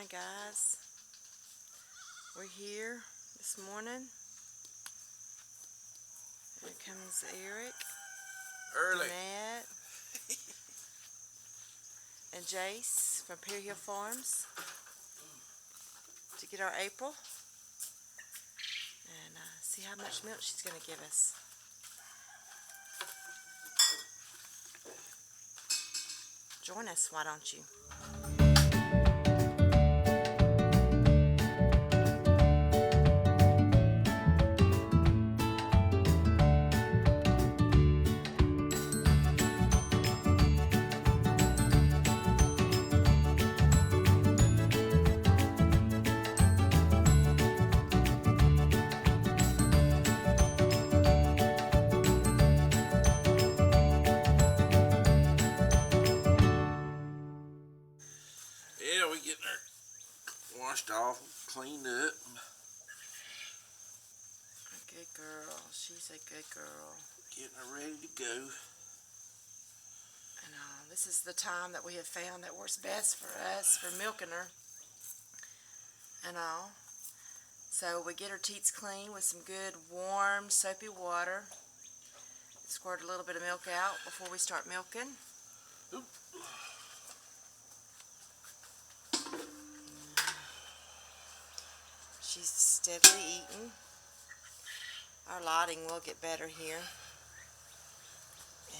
Hi guys, we're here this morning. Here comes Eric, Early. Matt, and Jace from Pier Hill Farms to get our April and see how much milk she's going to give us. Join us, why don't you? Yeah, we getting her washed off, cleaned up. A good girl. She's a good girl. Getting her ready to go. And this is the time that we have found that works best for us for milking her. And so we get her teats clean with some good warm soapy water. Squirt a little bit of milk out before we start milking. Oop. She's steadily eating. Our lighting will get better here.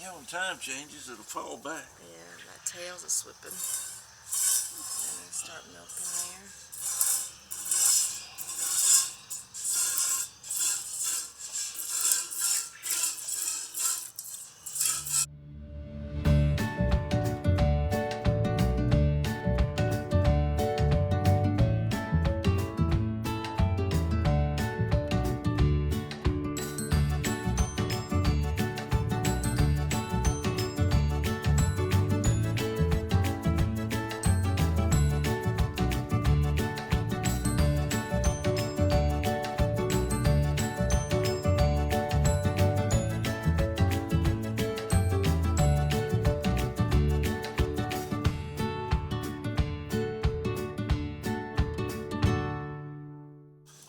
Yeah, when time changes, it'll fall back. Yeah, that tail's a slipping. And then start milking there.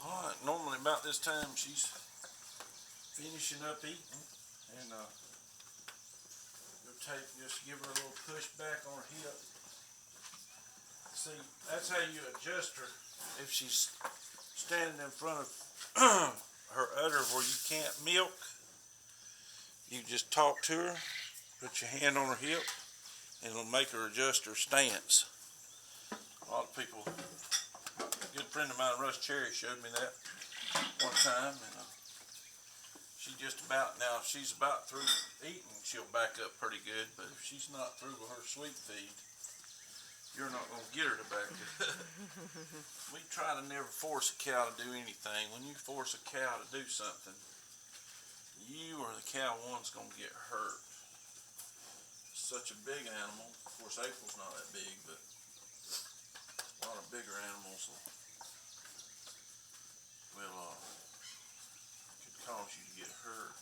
Alright, normally about this time she's finishing up eating, and just give her a little push back on her hip. See, that's how you adjust her. If she's standing in front of her udder where you can't milk, you just talk to her, put your hand on her hip, and it'll make her adjust her stance. A lot of people, a good friend of mine, Russ Cherry, showed me that one time, and she's about through eating, she'll back up pretty good, but if she's not through with her sweet feed, you're not going to get her to back up. We try to never force a cow to do anything. When you force a cow to do something, you or the cow one's going to get hurt. It's such a big animal. Of course, April's not that big, but a lot of bigger animals will could cause you to get hurt.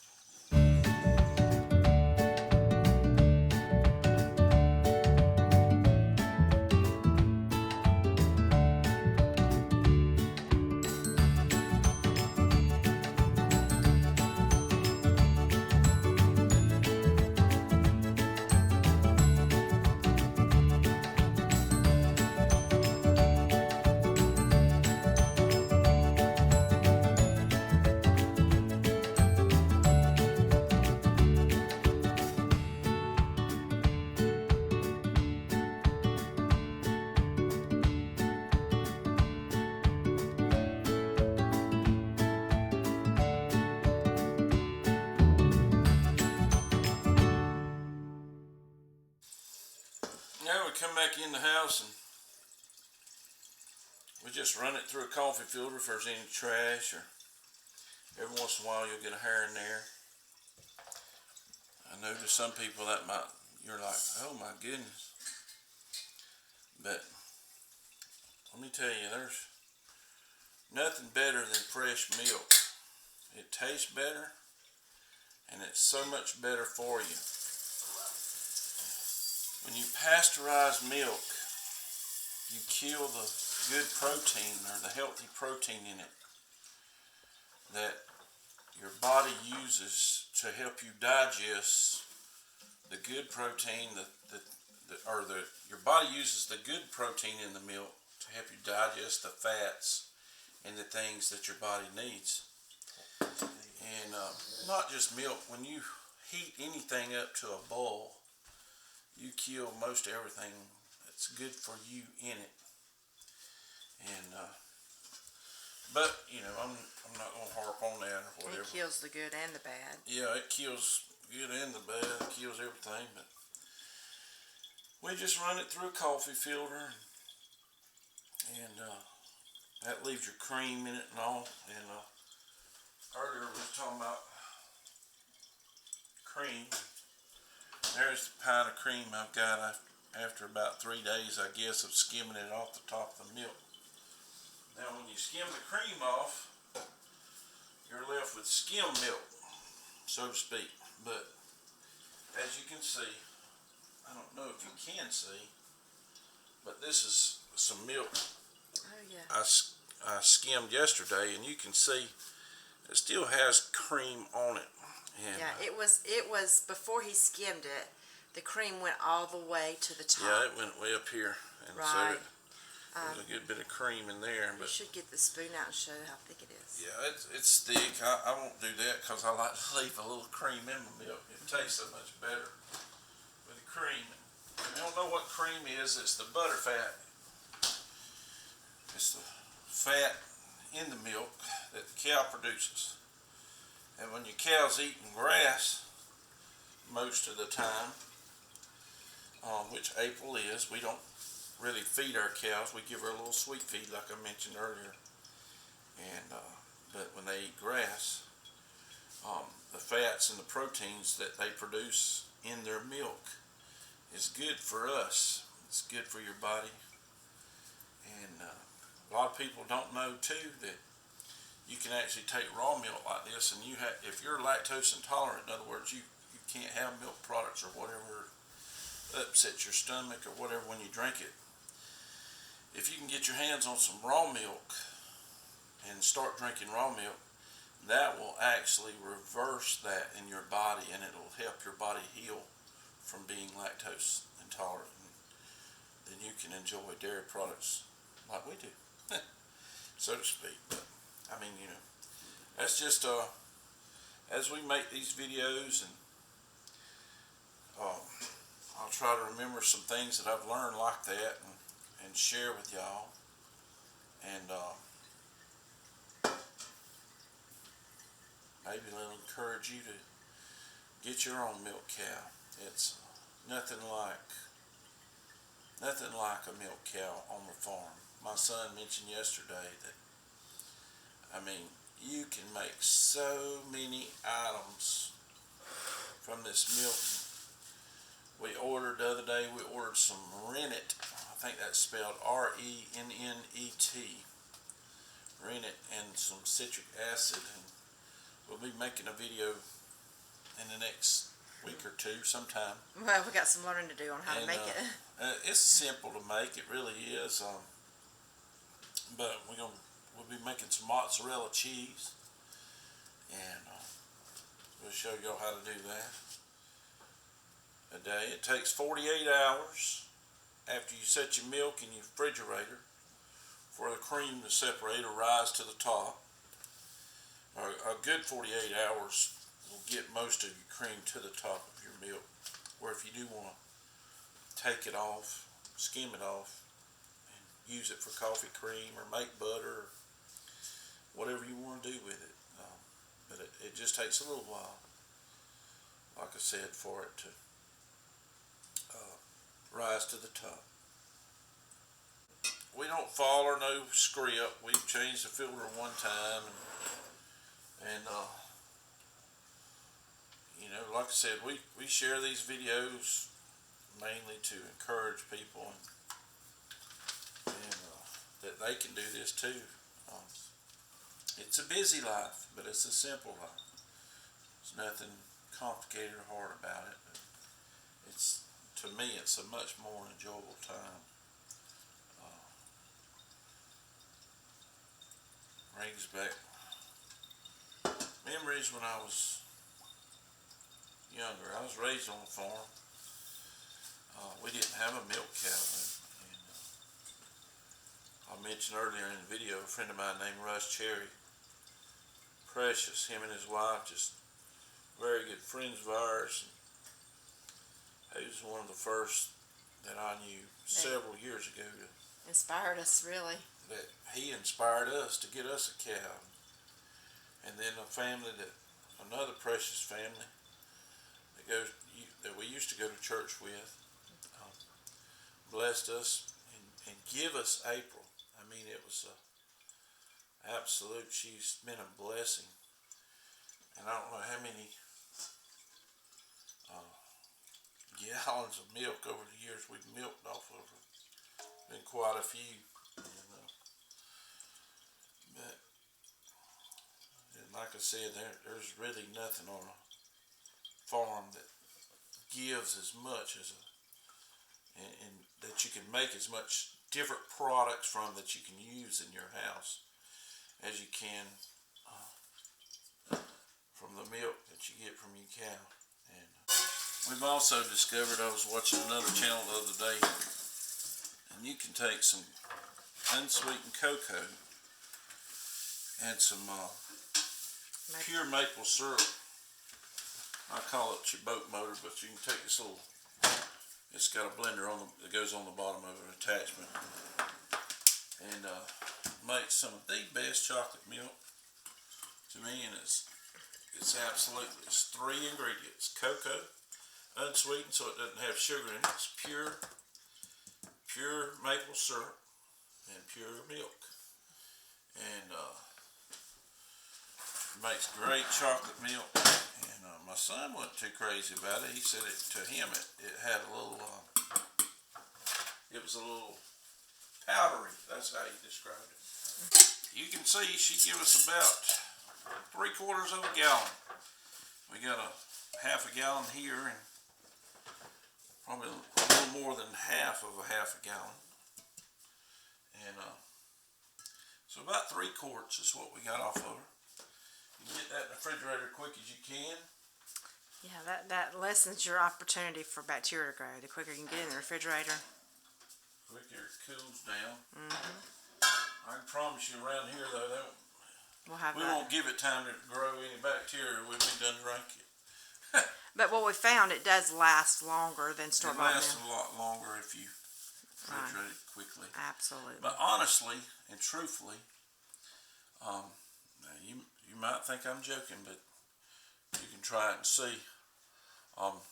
Now we come back in the house and we just run it through a coffee filter if there's any trash, or every once in a while you'll get a hair in there. I know to some people that you're like, oh my goodness. But let me tell you, there's nothing better than fresh milk. It tastes better and it's so much better for you. When you pasteurize milk, you kill the good protein or the healthy protein in it that your body uses to help you digest the good protein, your body uses the good protein in the milk to help you digest the fats and the things that your body needs. And not just milk. When you heat anything up to a boil, you kill most everything that's good for you in it. And but I'm not gonna harp on that or whatever. It kills the good and the bad. Yeah, it kills good and the bad. It kills everything. But we just run it through a coffee filter, and that leaves your cream in it and all. And earlier we was talking about cream. There's the pint of cream I've got after about 3 days, I guess, of skimming it off the top of the milk. Now, when you skim the cream off, you're left with skim milk, so to speak. But as you can see, I don't know if you can see, but this is some milk Oh yeah. I skimmed yesterday, and you can see it still has cream on it. And, Yeah, it was before he skimmed it, the cream went all the way to the top. yeah, it went way up here, and so Right. there's a good bit of cream in there. You But should get the spoon out and show how thick it is. yeah, it's thick. I won't do that because I like to leave a little cream in the milk. It tastes so much better with the cream. If you don't know what cream is, it's the butter fat. It's the fat in the milk that the cow produces. And when your cow's eating grass most of the time, which April is, we don't really feed our cows. We give her a little sweet feed like I mentioned earlier. And but when they eat grass, the fats and the proteins that they produce in their milk is good for us. It's good for your body. And a lot of people don't know too that you can actually take raw milk like this, and if you're lactose intolerant, in other words, you can't have milk products or whatever upsets your stomach or whatever when you drink it. If you can get your hands on some raw milk and start drinking raw milk, that will actually reverse that in your body, and it'll help your body heal from being lactose intolerant. And then you can enjoy dairy products like we do, so to speak. But I mean, that's just as we make these videos, and I'll try to remember some things that I've learned like that and share with y'all. And maybe it'll encourage you to get your own milk cow. It's nothing like a milk cow on the farm. My son mentioned yesterday that, I mean, you can make so many items from this milk. We ordered the other day, we ordered some rennet. I think that's spelled R-E-N-N-E-T. Rennet and some citric acid. And we'll be making a video in the next week or two sometime. Well, we got some learning to do on how to make it. It's simple to make, it really is. But we'll be making some mozzarella cheese, and we'll show y'all how to do that a day. It takes 48 hours after you set your milk in your refrigerator for the cream to separate or rise to the top. A good 48 hours will get most of your cream to the top of your milk, where if you do want to take it off, skim it off, and use it for coffee cream or make butter, or whatever you want to do with it. But it just takes a little while, like I said, for it to rise to the top. We don't follow no script. We've changed the filter one time, and like I said, we share these videos mainly to encourage people and that they can do this too. It's a busy life, but it's a simple life. There's nothing complicated or hard about it. To me, it's a much more enjoyable time brings back memories when I was younger. I was raised on a farm. We didn't have a milk cow. And, I mentioned earlier in the video, a friend of mine named Russ Cherry, precious, him and his wife, just very good friends of ours. He was one of the first that I knew several years ago Inspired us, really. that he inspired us to get us a cow. And then a family another precious family that we used to go to church with, blessed us and give us April. I mean, it was absolute. She's been a blessing. And I don't know how many gallons of milk over the years we've milked off of her. Been quite a few. But like I said, there's really nothing on a farm that gives as much as and that you can make as much different products from that you can use in your house as you can from the milk that you get from your cow. And we've also discovered, I was watching another channel the other day, and you can take some unsweetened cocoa and some pure maple syrup. I call it your boat motor, but you can take this little, it's got a blender that goes on the bottom of an attachment, and make some of the best chocolate milk to me. And it's absolutely, it's 3 ingredients: cocoa, unsweetened, so it doesn't have sugar in it. It's pure maple syrup and pure milk, and makes great chocolate milk. And my son wasn't too crazy about it. He said to him it had a little, it was a little powdery. That's how he described it. You can see she gave us about 3/4 of a gallon. We got a half a gallon here, and probably a little more than half of a half a gallon. And so about 3 quarts is what we got off of her. You can get that in the refrigerator quick as you can. Yeah, that lessens your opportunity for bacteria to grow. The quicker you can get it in the refrigerator. Quicker it cools down. I can promise you around here though, we won't give it time to grow any bacteria. We'll be done drinking it. But what we found, it does last longer than store-bought milk. It lasts a lot longer if you refrigerate it quickly. Absolutely. But honestly and truthfully, you might think I'm joking, but you can try it and see. I've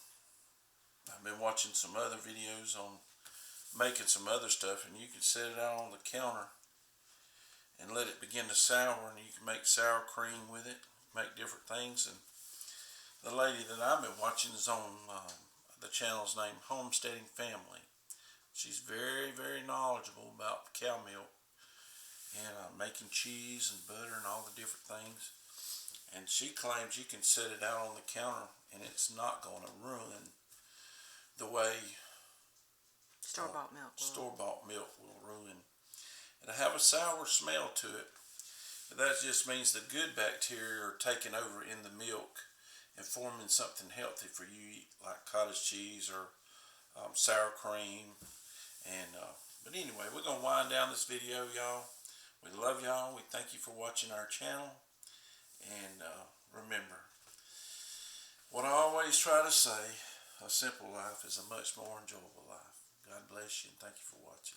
been watching some other videos on making some other stuff, and you can set it out on the counter and let it begin to sour, and you can make sour cream with it, make different things. And the lady that I've been watching is on the channel's named Homesteading Family. She's very, very knowledgeable about cow milk and making cheese and butter and all the different things. And she claims you can set it out on the counter and it's not going to ruin the way store-bought milk will ruin. It'll have a sour smell to it, but that just means the good bacteria are taking over in the milk and forming something healthy for you to eat, like cottage cheese or sour cream. And but anyway, we're gonna wind down this video, y'all. We love y'all. We thank you for watching our channel. And remember, what I always try to say, a simple life is a much more enjoyable life. God bless you, and thank you for watching.